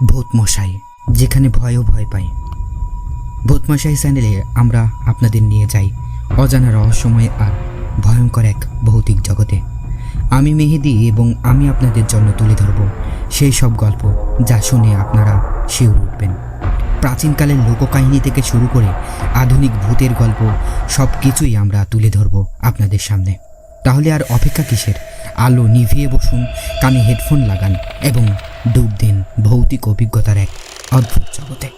ভূতমশাই, যেখানে ভয়ও ভয় পাই। ভূতমশাই চ্যানেলে আমরা আপনাদের নিয়ে যাই অজানা রহস্যময় আর ভয়ঙ্কর এক ভৌতিক জগতে। আমি মেহেদি এবং আমি আপনাদের জন্য তুলে ধরব সেই সব গল্প যা শুনে আপনারা শিউরে উঠবেন। প্রাচীনকালের লোককাহিনী থেকে শুরু করে আধুনিক ভূতের গল্প সব কিছুই আমরা তুলে ধরব আপনাদের সামনে। তাহলে আর অপেক্ষা কিসের? আলো নিভিয়ে বসুন, কানে হেডফোন লাগান এবং ডুব দিন ভৌতিক অভিজ্ঞতার এক অদ্ভুত জগতে।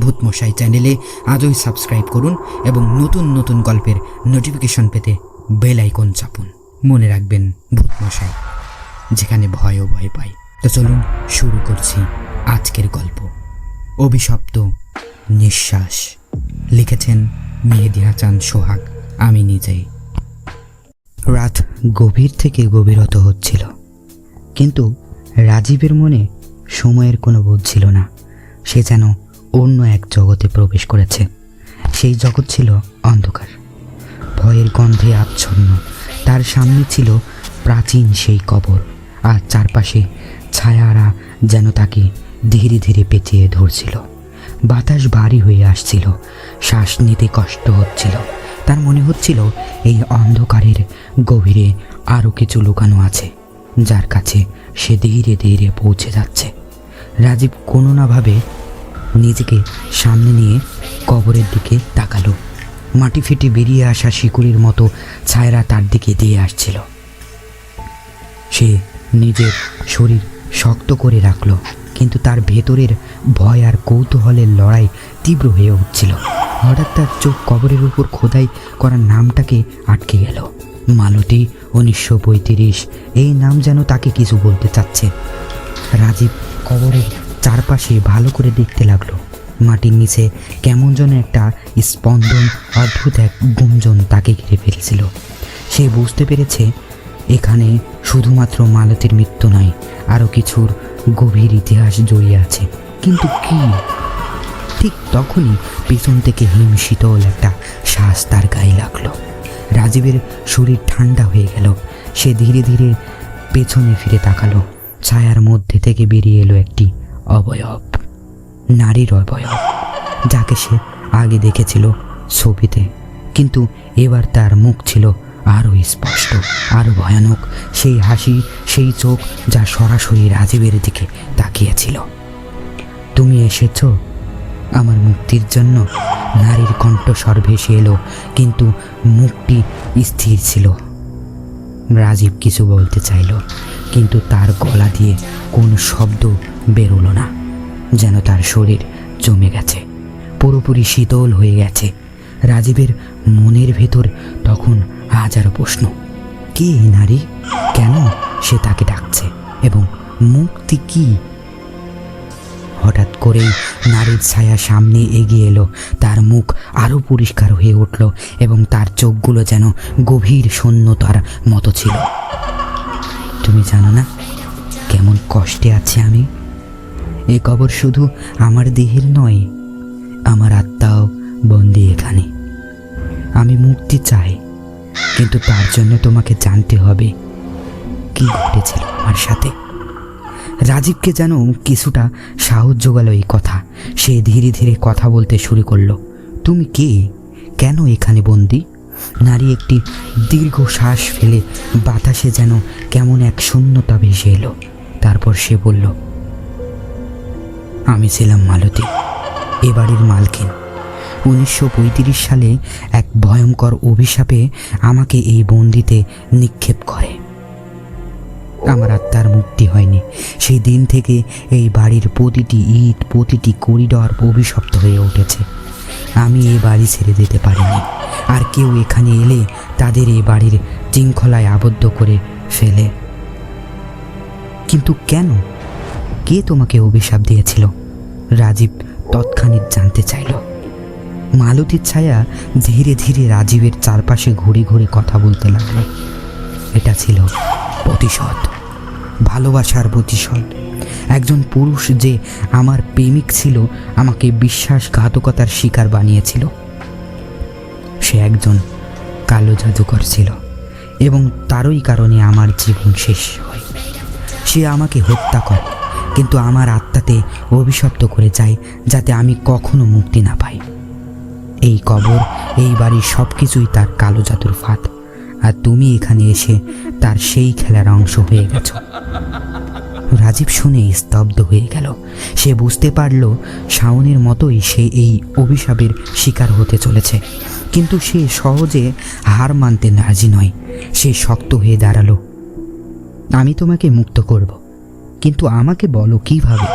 ভূতমশাই চ্যানেলে আজই সাবস্ক্রাইব করুন এবং নতুন নতুন গল্পের নোটিফিকেশন পেতে বেল আইকন চাপুন। মনে রাখবেন, ভূতমশাই, যেখানে ভয়ও ভয় পায়। তো চলুন শুরু করছি আজকের গল্প। অভিশপ্ত নিঃশ্বাস। লিখেছেন মেহেদি হাসান সোহাগ। আমি নিজেই। রাত গভীর থেকে গভীরত হচ্ছিল, কিন্তু রাজীবের মনে সময়ের কোনো বোধ ছিল না। সে যেন অন্য এক জগতে প্রবেশ করেছে। সেই জগৎ ছিল অন্ধকার, ভয়ের গন্ধে আচ্ছন্ন। তার সামনে ছিল প্রাচীন সেই কবর, আর চারপাশে ছায়ারা যেন তাকে ধীরে ধীরে পেঁচিয়ে ধরছিল। বাতাস ভারী হয়ে আসছিল, শ্বাস নিতে কষ্ট হচ্ছিল। তার মনে হচ্ছিল এই অন্ধকারের গভীরে আরও কিছু লুকানো আছে, যার কাছে সে ধীরে ধীরে পৌঁছে যাচ্ছে। রাজীব কোনো না ভাবে নিজেকে সামনে নিয়ে কবরের দিকে তাকালো। মাটি ফেটে বেরিয়ে আসা শিকড়ের মতো ছায়ারা তার দিকে দিয়ে আসছিল। সে নিজের শরীর শক্ত করে রাখলো, কিন্তু তার ভেতরের ভয় আর কৌতূহলের লড়াই তীব্র হয়ে উঠছিল। হঠাৎ তার চোখ কবরের উপর খোদাই করা নামটাকে আটকে গেল। মালতী 1935। এই নাম যেন তাকে কিছু বলতে চাচ্ছে। রাজীব কবরের চারপাশে ভালো করে দেখতে লাগলো। মাটির নিচে কেমন যেন একটা স্পন্দন, অদ্ভুত এক গুঞ্জন তাকে ঘিরে ফেলেছিল। সে বুঝতে পেরেছে এখানে শুধুমাত্র মালতীর মৃত্যু নয়, আরও কিছুর গভীর ইতিহাস জড়িয়ে আছে। কিন্তু কি? ঠিক তখনই পেছন থেকে হিম শীতল একটা শ্বাস তার গায়ে লাগলো। রাজীবের শরীর ঠান্ডা হয়ে গেল। সে ধীরে ধীরে পেছনে ফিরে তাকালো। ছায়ার মধ্যে থেকে বেরিয়ে এলো একটি অবয়ব, নারীর অবয়ব, যাকে সে আগে দেখেছিল ছবিতে। কিন্তু এবার তার মুখ ছিল আরও স্পষ্ট, আরও ভয়ানক। সেই হাসি, সেই চোখ যা সরাসরি রাজীবের দিকে তাকিয়েছিল। তুমি এসেছো আমার মুক্তির জন্য? নারীর কণ্ঠস্বর ভেসে এলো, কিন্তু মুখটি স্থির ছিল। রাজীব কিছু বলতে চাইল, কিন্তু তার গলা দিয়ে কোনো শব্দ বেরোলো না। যেন তার শরীর জমে গেছে, পুরোপুরি শীতল হয়ে গেছে। রাজীবের মনের ভেতর তখন হাজারো প্রশ্ন। কে এই নারী? কেন সে তাকে ডাকছে? এবং মুক্তি কি? হঠাৎ করেই নারীর ছায়া সামনে এগিয়ে এলো। তার মুখ আরও পরিষ্কার হয়ে উঠল এবং তার চোখগুলো যেন গভীর শূন্যতার মতো ছিল। তুমি জানো না কেমন কষ্টে আছি আমি? এ কবর শুধু আমার দেহের নয়, আমার আত্মাও বন্দী এখানে। আমি মুক্তি চাই, কিন্তু তার জন্য তোমাকে জানতে হবে কি ঘটেছিল আমার সাথে। রাজীবকে যেন কিছুটা সাহস জোগালো এই কথা। সে ধীরে ধীরে কথা বলতে শুরু করলো। তুমি কে? কেন এখানে বন্দি? নারী একটি দীর্ঘ শ্বাস ফেলে বাতাসে যেন কেমন এক শূন্যতা ভেসে এলো। তারপর সে বলল, আমি ছিলাম মালতী, এ বাড়ির মালকিন। 1935 সালে এক ভয়ঙ্কর অভিশাপে আমাকে এই বন্দিতে নিক্ষেপ করে। আমার আত্মার মুক্তি হয়নি। সেই দিন থেকে এই বাড়ির প্রতিটি ইট, প্রতিটি করিডর অভিশপ্ত হয়ে উঠেছে। আমি এই বাড়ি ছেড়ে দিতে পারিনি, আর কেউ এখানে এলে তাদের এই বাড়ির শৃঙ্খলায় আবদ্ধ করে ফেলে। কিন্তু কেন? কে তোমাকে অভিশাপ দিয়েছিল? রাজীব তৎক্ষণাৎ জানতে চাইল। মালতীর ছায়া ধীরে ধীরে রাজীবের চারপাশে ঘুরে ঘুরে কথা বলতে লাগলো। এটা ছিল প্রতিশোধ, ভালোবাসার প্রতিশোধ। একজন পুরুষ যে আমার প্রেমিক ছিল, আমাকে বিশ্বাসঘাতকতার শিকার বানিয়েছিল। সে একজন কালো জাদুকর ছিল এবং তারই কারণে আমার জীবন শেষ হয়। সে আমাকে হত্যা করে কিন্তু আমার আত্মাতে অভিশপ্ত করে যায় যাতে আমি কখনো মুক্তি না পাই। এই কবর, এই বাড়ির সব কিছুই তার কালো জাদুর ফাঁদ, আর তুমি এখানে এসে তার সেই খেলার অংশ হয়ে গেছো। রাজীব শুনে স্তব্ধ হয়ে গেল। সে বুঝতে পারল শাওনের মতোই সে এই অভিশাপের শিকার হতে চলেছে, কিন্তু সে সহজে হার মানতে রাজি নয়। সে শক্ত হয়ে দাঁড়ালো। আমি তোমাকে মুক্ত করব, কিন্তু আমাকে বলো কিভাবে।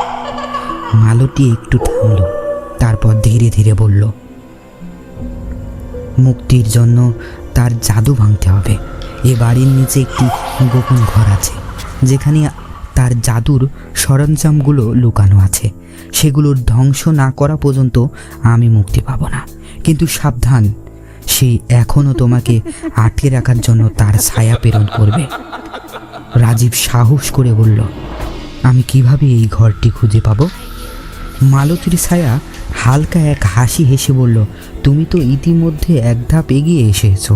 মালতী একটু থামল, তারপর ধীরে ধীরে বলল, মুক্তির জন্য তার জাদু ভাঙতে হবে। এ বাড়ির নিচে একটি গোপন ঘর আছে যেখানে তার জাদুর সরঞ্জামগুলো লুকানো আছে। সেগুলোর ধ্বংস না করা পর্যন্ত আমি মুক্তি পাবো না। কিন্তু সাবধান, সে এখনও তোমাকে আটকে রাখার জন্য তার ছায়া প্রেরণ করবে। রাজীব সাহস করে বলল, আমি কিভাবে এই ঘরটি খুঁজে পাবো? মালতীর ছায়া হালকা এক হাসি হেসে বলল, তুমি তো ইতিমধ্যে এক ধাপ এগিয়ে এসেছো।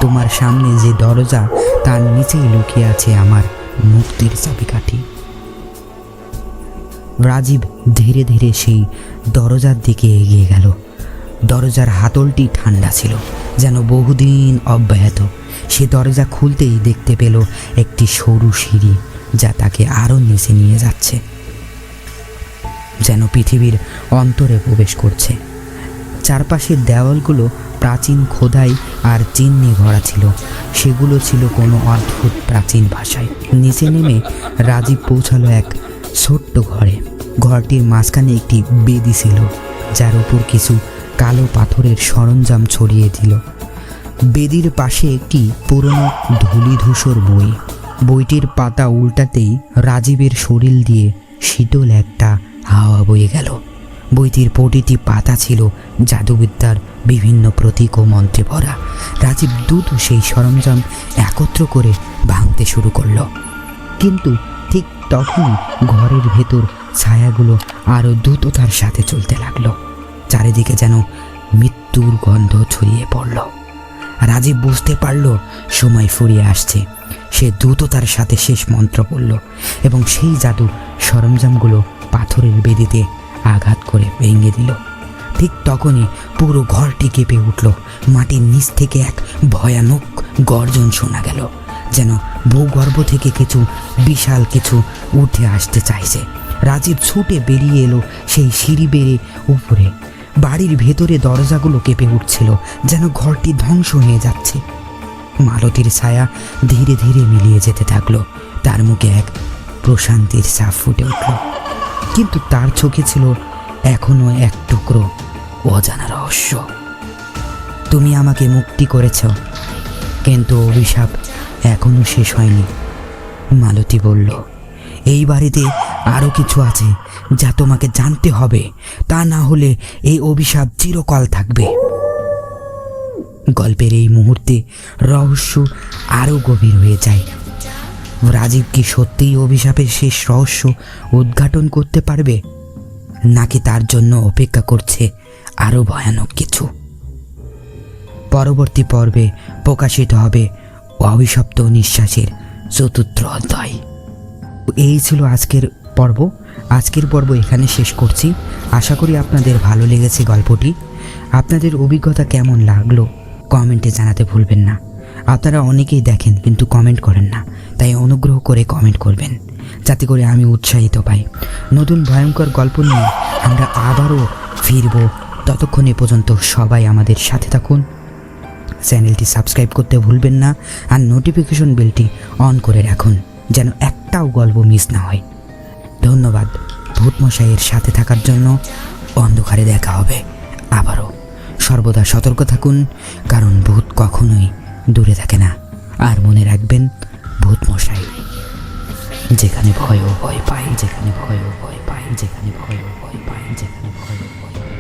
তোমার সামনে যে দরজা, তার নিচেই লুকিয়ে আছে আমার মুক্তির চাবিকাঠি। রাজীব ধীরে ধীরে সেই দরজার দিকে এগিয়ে গেল। দরজার হাতলটি ঠান্ডা ছিল, যেন বহুদিন অব্যাহত। সে দরজা খুলতেই দেখতে পেল একটি সরু সিঁড়ি, যা তাকে আরও নিচে নিয়ে যাচ্ছে, যেন পৃথিবীর অন্তরে প্রবেশ করছে। চারপাশের দেওয়ালগুলো প্রাচীন খোদাই আর চিহ্নে ভরা ছিল। সেগুলো ছিল কোনো অদ্ভুত প্রাচীন ভাষায়। নিচে নেমে রাজীব পৌঁছালো এক ছোট্ট ঘরে। ঘরটির মাঝখানে একটি বেদি ছিল, যার উপর কিছু কালো পাথরের সরঞ্জাম ছড়িয়ে দিল। বেদির পাশে একটি পুরনো ধূলিধূসর বই। বইটির পাতা উল্টাতেই রাজীবের শরীর দিয়ে শীতল একটা হাওয়া বয়ে গেল। বইটির প্রতিটি পাতা ছিল জাদুবিদ্যার বিভিন্ন প্রতীক ও মন্ত্রে ভরা। রাজীব দ্রুত সেই সরঞ্জাম একত্র করে ভাঙতে শুরু করলো, কিন্তু ঠিক তখনই ঘরের ভেতর ছায়াগুলো আরও দ্রুততার সাথে চলতে লাগলো। চারিদিকে যেন মৃত্যুর গন্ধ ছড়িয়ে পড়ল। রাজীব বুঝতে পারল সময় ফুরিয়ে আসছে। সে দ্রুততার সাথে শেষ মন্ত্র পড়ল এবং সেই জাদু সরঞ্জামগুলো পাথরের বেদিতে আঘাত করে ভেঙে দিল। ঠিক তখনই পুরো ঘরটি কেঁপে উঠল। মাটির নিচ থেকে এক ভয়ানক গর্জন শোনা গেল, যেন ভূগর্ভ থেকে কিছু বিশাল কিছু উঠে আসতে চাইছে। রাজীব ছুটে বেরিয়ে এলো সেই সিঁড়ি বেয়ে উপরে। বাড়ির ভেতরে দরজাগুলো কেঁপে উঠছিল, যেন ঘরটি ধ্বংস হয়ে যাচ্ছে। মালতীর ছায়া ধীরে ধীরে মিলিয়ে যেতে থাকলো। তার মুখে এক প্রশান্তির ছাপ ফুটে উঠল, কিন্তু তার চোখে ছিল এখনো এক টুকরো অজানা রহস্য। তুমি আমাকে মুক্তি করেছ, কিন্তু অভিশাপ এখনো শেষ হয়নি। মালতী বলল, এই বাড়িতে আরও কিছু আছে যা তোমাকে জানতে হবে, তা না হলে এই অভিশাপ চিরকাল থাকবে। গল্পের এই মুহূর্তে রহস্য আরও গভীর হয়ে যায়। রাজীব কি সত্যিই অভিশাপের শেষ রহস্য উদ্ঘাটন করতে পারবে, নাকি তার জন্য অপেক্ষা করছে আরও ভয়ানক কিছু? পরবর্তী পর্বে প্রকাশিত হবে অভিশপ্ত নিঃশ্বাসের ৪র্থ অধ্যায়। এই ছিল আজকের পর্ব। আজকের পর্ব এখানে শেষ করছি। আশা করি আপনাদের ভালো লেগেছে গল্পটি। আপনাদের অভিজ্ঞতা কেমন লাগলো কমেন্টে জানাতে ভুলবেন না। আপনারা অনেকেই দেখেন কিন্তু কমেন্ট করেন না, তাই অনুগ্রহ করে কমেন্ট করবেন, যাতে করে আমি উৎসাহিত পাই। নতুন ভয়ঙ্কর গল্প নিয়ে আমরা আবারও ফিরব। ততক্ষণে পর্যন্ত সবাই আমাদের সাথে থাকুন। চ্যানেলটি সাবস্ক্রাইব করতে ভুলবেন না, আর নোটিফিকেশন বেলটি অন করে রাখুন, যেন একটাও গল্প মিস না হয়। ধন্যবাদ ভূতমশাইয়ের সাথে থাকার জন্য। অন্ধকারে দেখা হবে আবারও। সর্বদা সতর্ক থাকুন, কারণ ভূত কখনোই দূরে থাকে না। আর মনে রাখবেন, ভূতমশাই যেখানে ভয় ও ভয় পায়, যেখানে ভয় ও ভয় পায়, যেখানে ভয় ও ভয় পায়, যেখানে ভয় ও ভয় পায়।